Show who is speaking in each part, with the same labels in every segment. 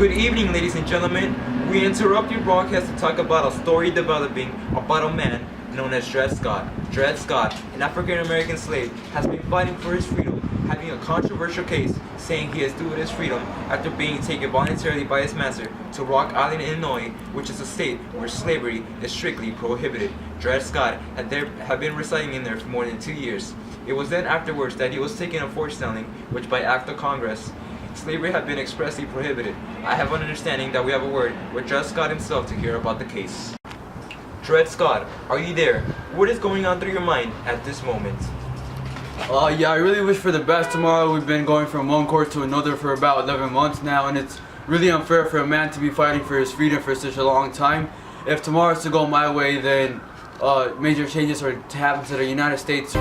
Speaker 1: Good evening, ladies and gentlemen. We interrupt your broadcast to talk about a story developing about a man known as Dred Scott. Dred Scott, an African-American slave, has been fighting for his freedom, having a controversial case saying he is due his freedom after being taken voluntarily by his master to Rock Island, Illinois, which is a state where slavery is strictly prohibited. Dred Scott had been residing in there for more than 2 years. It was then afterwards that he was taken of forced selling, which by act of Congress, slavery had been expressly prohibited. I have an understanding that we have a word with Dred Scott himself to hear about the case. Dred Scott, are you there? What is going on through your mind at this moment?
Speaker 2: Yeah, I really wish for the best tomorrow. We've been going from one court to another for about 11 months now, and it's really unfair for a man to be fighting for his freedom for such a long time. If tomorrow is to go my way, then major changes are to happen to the United States.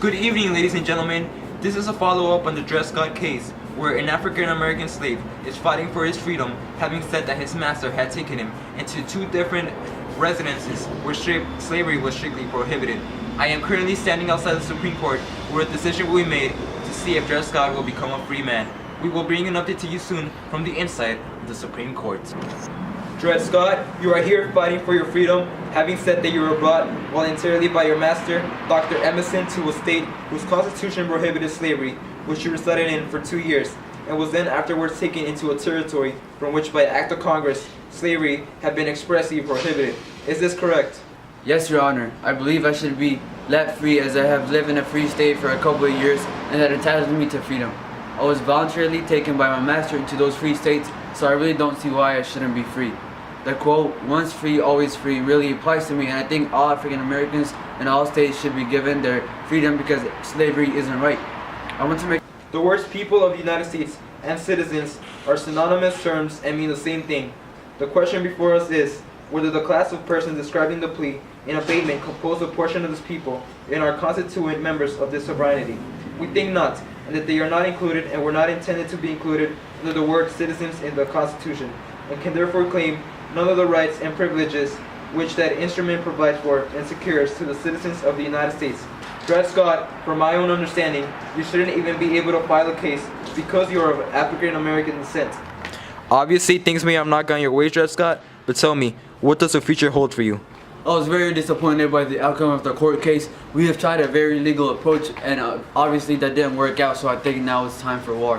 Speaker 1: Good evening, ladies and gentlemen. This is a follow-up on the Dred Scott case, where an African-American slave is fighting for his freedom, having said that his master had taken him into 2 different residences where slavery was strictly prohibited. I am currently standing outside the Supreme Court, where a decision will be made to see if Dred Scott will become a free man. We will bring an update to you soon from the inside of the Supreme Court. Dred Scott, you are here fighting for your freedom, having said that you were brought voluntarily by your master, Dr. Emerson, to a state whose constitution prohibited slavery, which you resided in for 2 years, and was then afterwards taken into a territory from which by act of Congress, slavery had been expressly prohibited. Is this correct?
Speaker 2: Yes, Your Honor. I believe I should be let free as I have lived in a free state for a couple of years, and that entitles me to freedom. I was voluntarily taken by my master into those free states, so I really don't see why I shouldn't be free. The quote, "once free, always free," really applies to me, and I think all African Americans in all states should be given their freedom because slavery isn't right. I want to make
Speaker 1: The words people of the United States and citizens are synonymous terms and mean the same thing. The question before us is whether the class of persons describing the plea in abatement compose a portion of this people and are constituent members of this sovereignty. We think not, and that they are not included and were not intended to be included under the word citizens in the Constitution, and can therefore claim none of the rights and privileges which that instrument provides for and secures to the citizens of the United States. Dred Scott, from my own understanding, you shouldn't even be able to file a case because you are of African American descent. Obviously, things may have not gone your way, Dred Scott, but tell me, what does the future hold for you?
Speaker 2: I was very disappointed by the outcome of the court case. We have tried a very legal approach, and obviously that didn't work out, so I think now it's time for war.